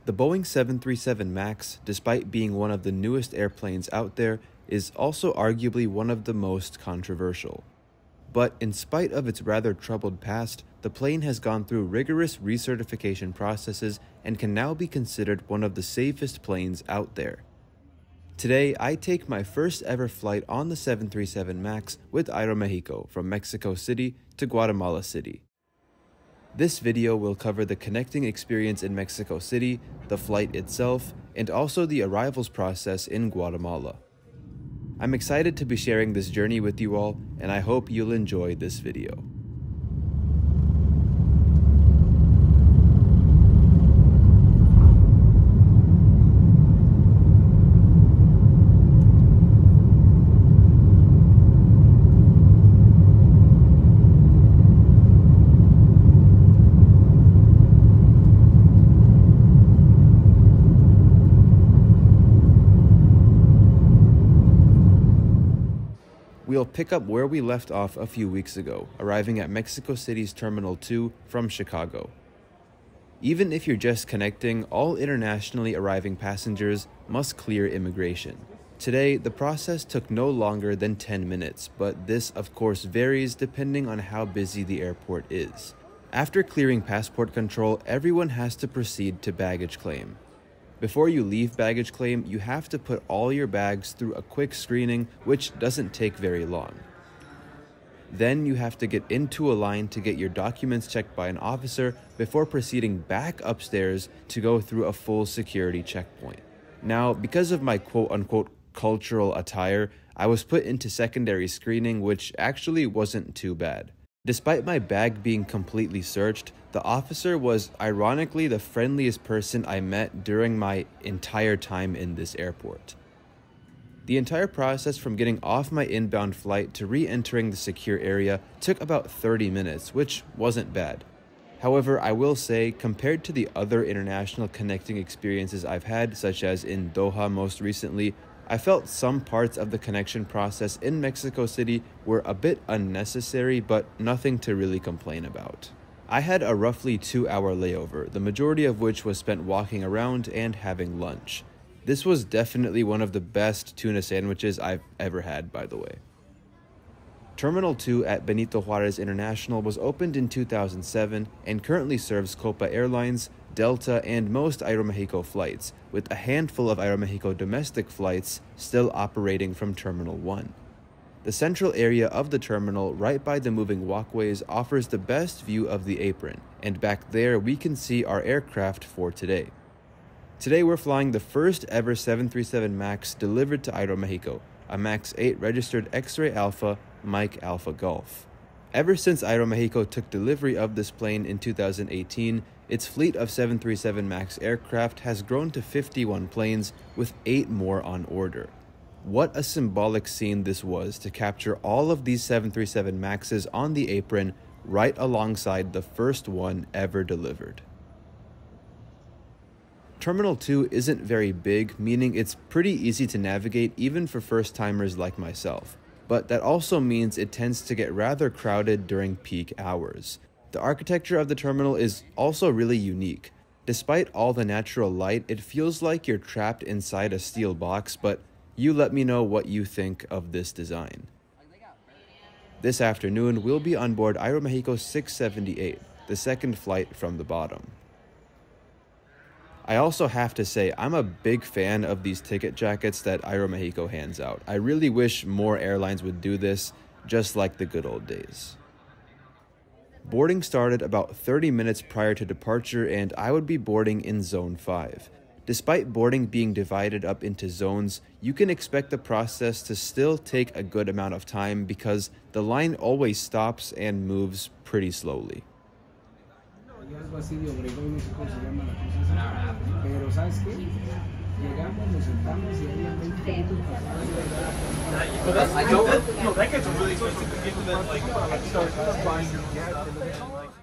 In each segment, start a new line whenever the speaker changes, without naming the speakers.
The Boeing 737 MAX, despite being one of the newest airplanes out there, is also arguably one of the most controversial. But in spite of its rather troubled past, the plane has gone through rigorous recertification processes and can now be considered one of the safest planes out there. Today, I take my first ever flight on the 737 MAX with Aeromexico from Mexico City to Guatemala City. This video will cover the connecting experience in Mexico City, the flight itself, and also the arrivals process in Guatemala. I'm excited to be sharing this journey with you all, and I hope you'll enjoy this video. We'll pick up where we left off a few weeks ago, arriving at Mexico City's Terminal 2 from Chicago. Even if you're just connecting, all internationally arriving passengers must clear immigration. Today, the process took no longer than 10 minutes, but this of course varies depending on how busy the airport is. After clearing passport control, everyone has to proceed to baggage claim. Before you leave baggage claim, you have to put all your bags through a quick screening, which doesn't take very long. Then you have to get into a line to get your documents checked by an officer before proceeding back upstairs to go through a full security checkpoint. Now, because of my quote-unquote cultural attire, I was put into secondary screening, which actually wasn't too bad. Despite my bag being completely searched, the officer was ironically the friendliest person I met during my entire time in this airport. The entire process from getting off my inbound flight to re-entering the secure area took about 30 minutes, which wasn't bad. However, I will say, compared to the other international connecting experiences I've had, such as in Doha most recently, I felt some parts of the connection process in Mexico City were a bit unnecessary, but nothing to really complain about. I had a roughly 2-hour layover, the majority of which was spent walking around and having lunch. This was definitely one of the best tuna sandwiches I've ever had, by the way. Terminal 2 at Benito Juarez International was opened in 2007 and currently serves Copa Airlines, Delta, and most Aeromexico flights, with a handful of Aeromexico domestic flights still operating from Terminal 1. The central area of the terminal, right by the moving walkways, offers the best view of the apron, and back there we can see our aircraft for today. Today we're flying the first ever 737 MAX delivered to Aeromexico, a MAX 8 registered X-Ray Alpha, Mike Alpha Golf. Ever since Aeromexico took delivery of this plane in 2018, its fleet of 737 MAX aircraft has grown to 51 planes, with 8 more on order. What a symbolic scene this was to capture all of these 737 MAXs on the apron right alongside the first one ever delivered. Terminal 2 isn't very big, meaning it's pretty easy to navigate even for first-timers like myself. But that also means it tends to get rather crowded during peak hours. The architecture of the terminal is also really unique. Despite all the natural light, it feels like you're trapped inside a steel box, but you let me know what you think of this design. This afternoon, we'll be on board Aeromexico 678, the second flight from the bottom. I also have to say, I'm a big fan of these ticket jackets that Aeromexico hands out. I really wish more airlines would do this, just like the good old days. Boarding started about 30 minutes prior to departure, and I would be boarding in Zone 5. Despite boarding being divided up into zones, you can expect the process to still take a good amount of time because the line always stops and moves pretty slowly.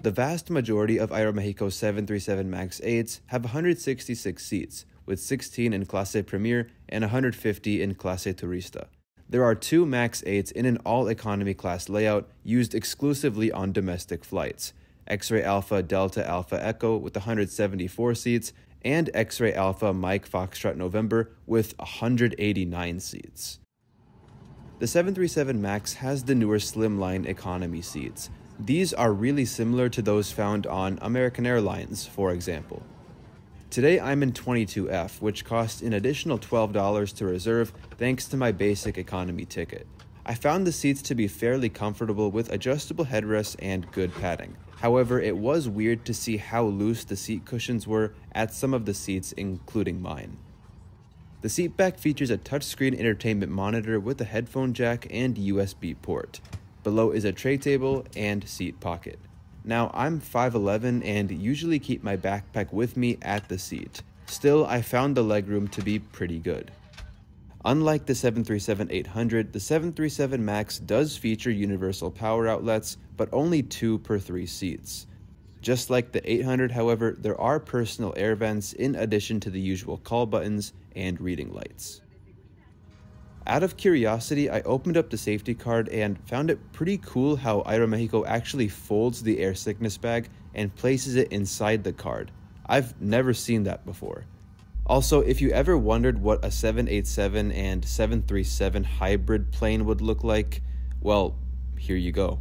The vast majority of Aeromexico's 737 MAX 8s have 166 seats, with 16 in Clase Premier and 150 in Clase Turista. There are 2 MAX 8s in an all-economy class layout used exclusively on domestic flights, X-Ray Alpha Delta Alpha Echo with 174 seats, and X-Ray Alpha Mike Foxtrot November with 189 seats. The 737 MAX has the newer slimline economy seats. These are really similar to those found on American Airlines, for example. Today I'm in 22F, which costs an additional $12 to reserve thanks to my basic economy ticket. I found the seats to be fairly comfortable with adjustable headrests and good padding. However, it was weird to see how loose the seat cushions were at some of the seats, including mine. The seat back features a touchscreen entertainment monitor with a headphone jack and USB port. Below is a tray table and seat pocket. Now, I'm 5'11" and usually keep my backpack with me at the seat. Still, I found the legroom to be pretty good. Unlike the 737-800, the 737 MAX does feature universal power outlets, but only 2 per 3 seats. Just like the 800, however, there are personal air vents in addition to the usual call buttons and reading lights. Out of curiosity, I opened up the safety card and found it pretty cool how Aeromexico actually folds the air sickness bag and places it inside the card. I've never seen that before. Also, if you ever wondered what a 787 and 737 hybrid plane would look like, well, here you go.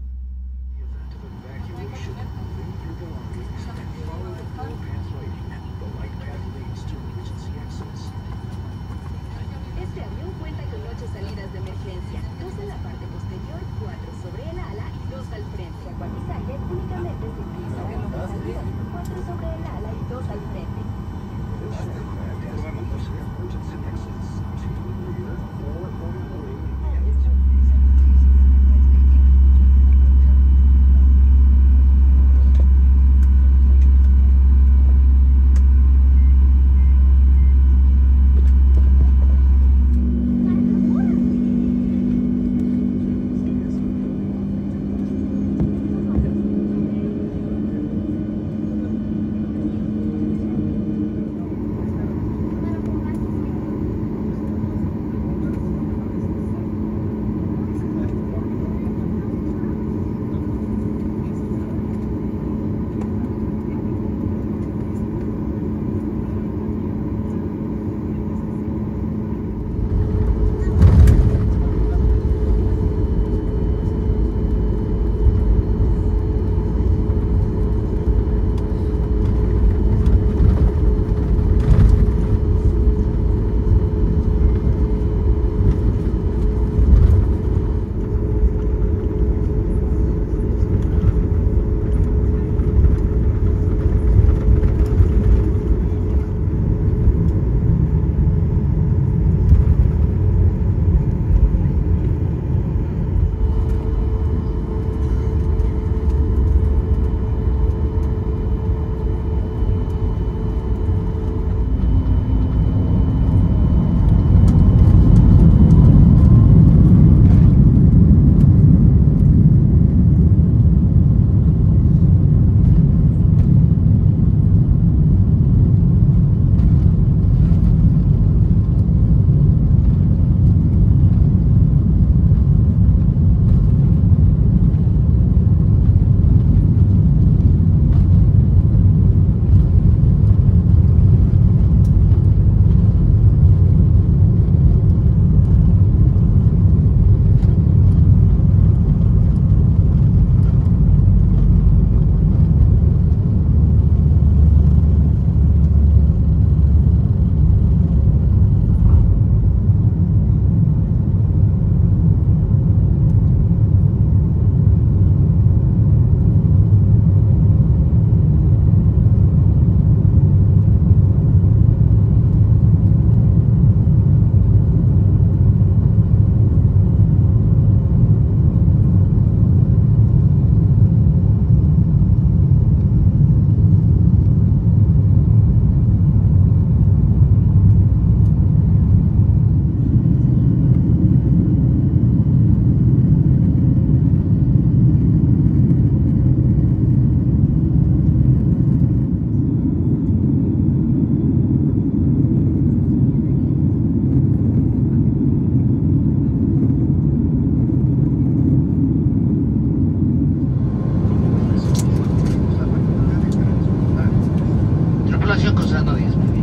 Tripulación cruzando 10.000.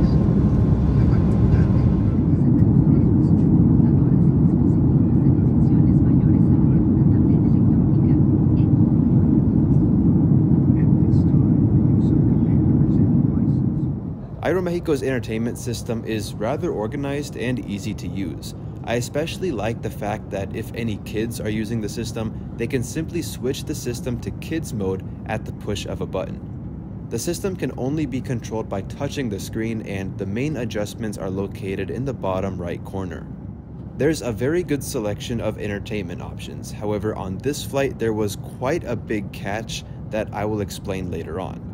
Aeromexico's entertainment system is rather organized and easy to use. I especially like the fact that if any kids are using the system, they can simply switch the system to kids mode at the push of a button. The system can only be controlled by touching the screen, and the main adjustments are located in the bottom right corner. There's a very good selection of entertainment options. However, on this flight there was quite a big catch that I will explain later on.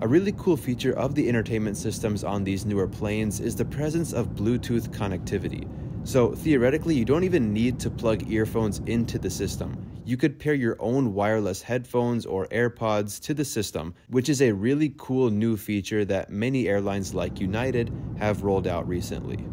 A really cool feature of the entertainment systems on these newer planes is the presence of Bluetooth connectivity. So theoretically, you don't even need to plug earphones into the system. You could pair your own wireless headphones or AirPods to the system, which is a really cool new feature that many airlines like United have rolled out recently.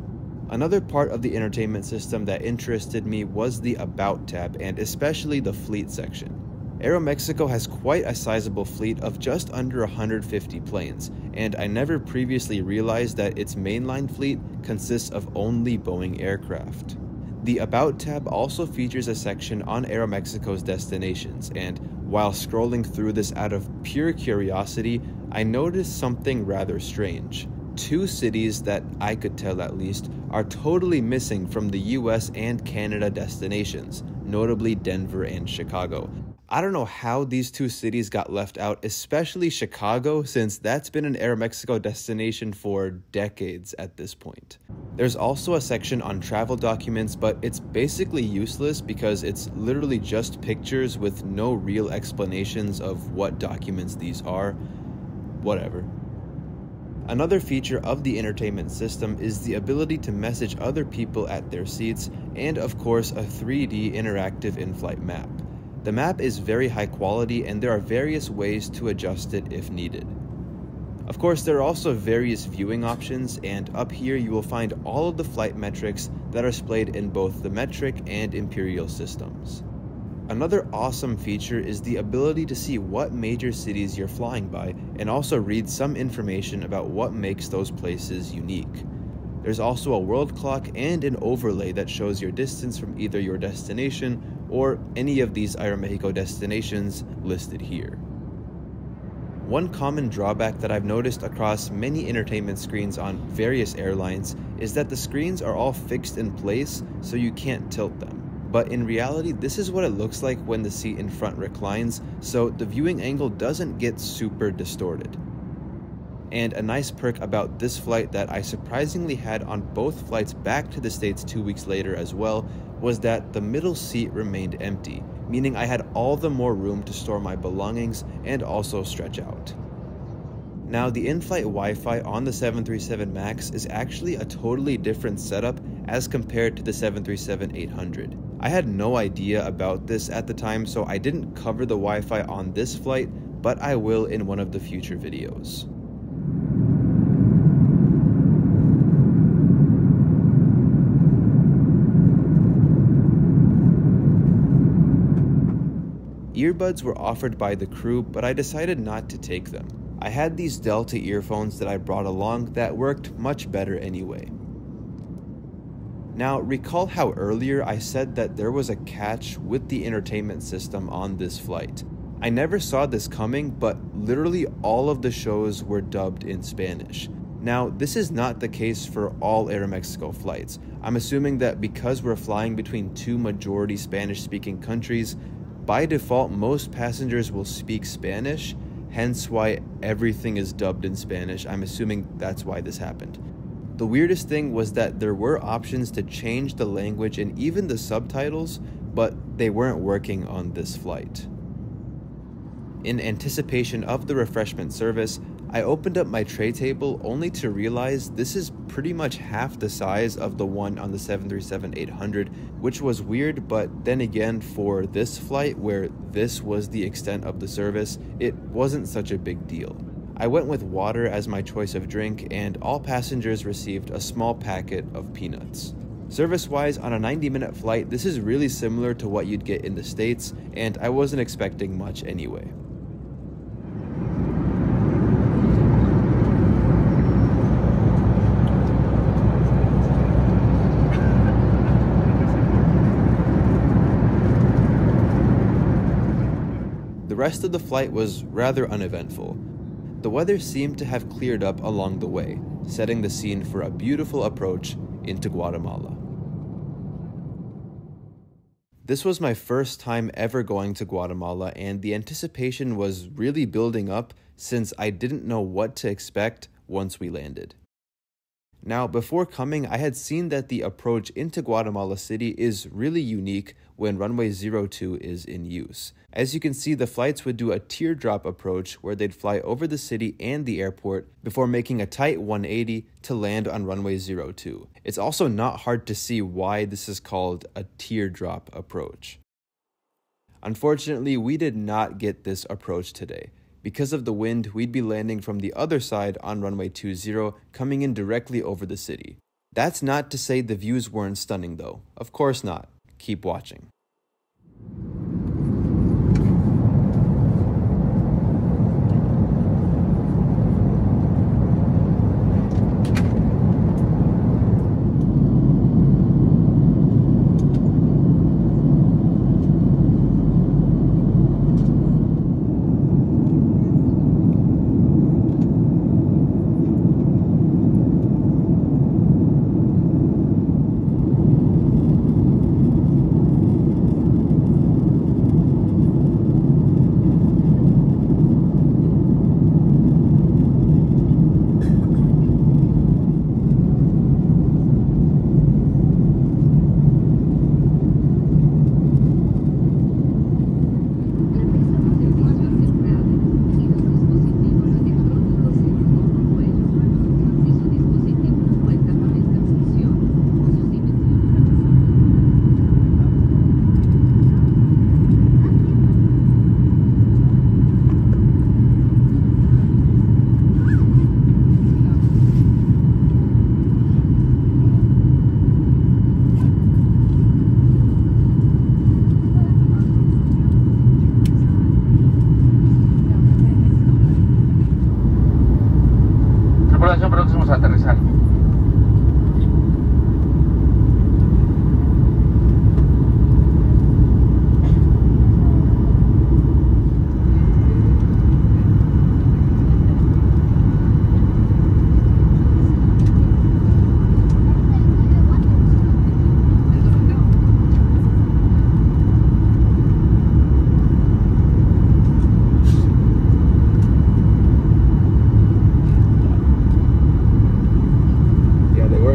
Another part of the entertainment system that interested me was the About tab, and especially the fleet section. Aeromexico has quite a sizable fleet of just under 150 planes, and I never previously realized that its mainline fleet consists of only Boeing aircraft. The About tab also features a section on Aeromexico's destinations, and while scrolling through this out of pure curiosity, I noticed something rather strange. Two cities that I could tell at least are totally missing from the US and Canada destinations, notably Denver and Chicago. I don't know how these two cities got left out, especially Chicago, since that's been an Aeromexico destination for decades at this point. There's also a section on travel documents, but it's basically useless because it's literally just pictures with no real explanations of what documents these are. Whatever. Another feature of the entertainment system is the ability to message other people at their seats, and of course a 3D interactive in-flight map. The map is very high quality, and there are various ways to adjust it if needed. Of course, there are also various viewing options, and up here you will find all of the flight metrics that are displayed in both the metric and imperial systems. Another awesome feature is the ability to see what major cities you're flying by, and also read some information about what makes those places unique. There's also a world clock and an overlay that shows your distance from either your destination or any of these Aeromexico destinations listed here. One common drawback that I've noticed across many entertainment screens on various airlines is that the screens are all fixed in place, so you can't tilt them. But in reality, this is what it looks like when the seat in front reclines, so the viewing angle doesn't get super distorted. And a nice perk about this flight that I surprisingly had on both flights back to the States 2 weeks later as well was that the middle seat remained empty, meaning I had all the more room to store my belongings and also stretch out. Now, the in-flight Wi-Fi on the 737 MAX is actually a totally different setup as compared to the 737-800. I had no idea about this at the time, so I didn't cover the Wi-Fi on this flight, but I will in one of the future videos. Earbuds were offered by the crew, but I decided not to take them. I had these Delta earphones that I brought along that worked much better anyway. Now, recall how earlier I said that there was a catch with the entertainment system on this flight. I never saw this coming, but literally all of the shows were dubbed in Spanish. Now, this is not the case for all Aeromexico flights. I'm assuming that because we're flying between two majority Spanish-speaking countries, by default, most passengers will speak Spanish, hence why everything is dubbed in Spanish. I'm assuming that's why this happened. The weirdest thing was that there were options to change the language and even the subtitles, but they weren't working on this flight. In anticipation of the refreshment service, I opened up my tray table only to realize this is pretty much half the size of the one on the 737-800, which was weird, but then again, for this flight where this was the extent of the service, it wasn't such a big deal. I went with water as my choice of drink, and all passengers received a small packet of peanuts. Service-wise, on a 90-minute flight, this is really similar to what you'd get in the States, and I wasn't expecting much anyway. The rest of the flight was rather uneventful. The weather seemed to have cleared up along the way. setting the scene for a beautiful approach into Guatemala. This was my first time ever going to Guatemala, and the anticipation was really building up since I didn't know what to expect once we landed. Now, before coming, I had seen that the approach into Guatemala City is really unique when runway 02 is in use. As you can see, the flights would do a teardrop approach where they'd fly over the city and the airport before making a tight 180 to land on runway 02. It's also not hard to see why this is called a teardrop approach. Unfortunately, we did not get this approach today. Because of the wind, we'd be landing from the other side on runway 20, coming in directly over the city. That's not to say the views weren't stunning though. Of course not. Keep watching.
Próximos a aterrizar.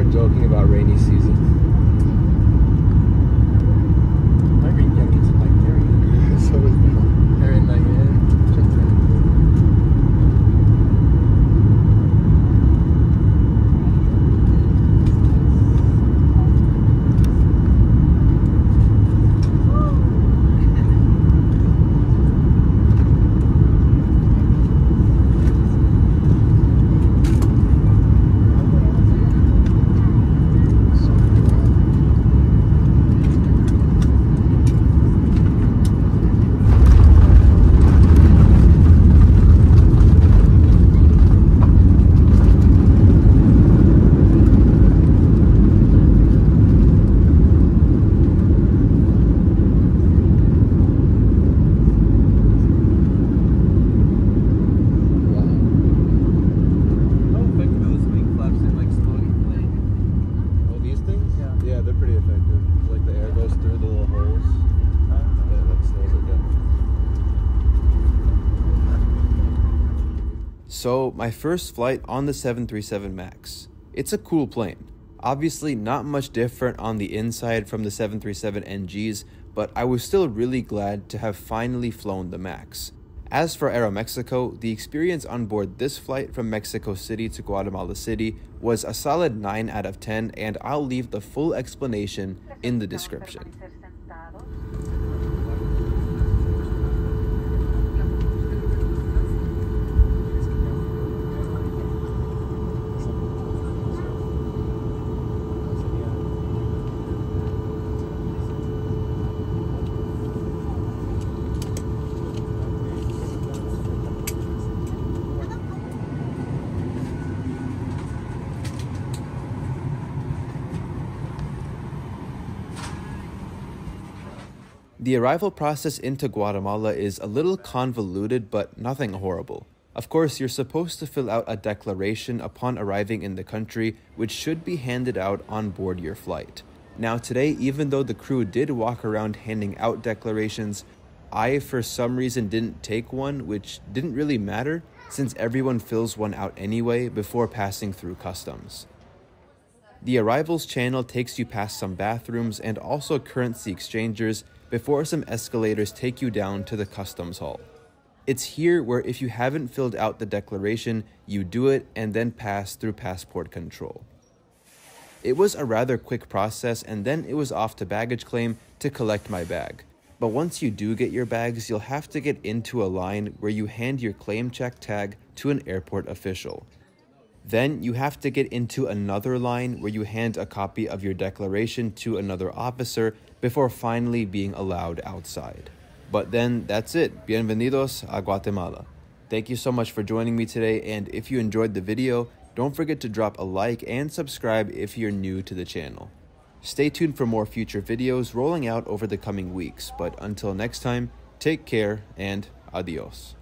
Joking about rainy season.
My rain jacket's in my carry.
So is mine.
They're in my
So, my first flight on the 737 MAX. It's a cool plane. Obviously not much different on the inside from the 737 NGs, but I was still really glad to have finally flown the MAX. As for Aeromexico, the experience on board this flight from Mexico City to Guatemala City was a solid 9 out of 10, and I'll leave the full explanation in the description. The arrival process into Guatemala is a little convoluted, but nothing horrible. Of course, you're supposed to fill out a declaration upon arriving in the country, which should be handed out on board your flight. Now today, even though the crew did walk around handing out declarations, I for some reason didn't take one, which didn't really matter since everyone fills one out anyway before passing through customs. The arrivals channel takes you past some bathrooms and also currency exchangers before some escalators take you down to the customs hall. It's here where if you haven't filled out the declaration, you do it and then pass through passport control. It was a rather quick process, and then it was off to baggage claim to collect my bag. But once you do get your bags, you'll have to get into a line where you hand your claim check tag to an airport official. Then you have to get into another line where you hand a copy of your declaration to another officer before finally being allowed outside. But then that's it. Bienvenidos a Guatemala. Thank you so much for joining me today, and if you enjoyed the video, don't forget to drop a like and subscribe if you're new to the channel. Stay tuned for more future videos rolling out over the coming weeks, but until next time, take care and adios.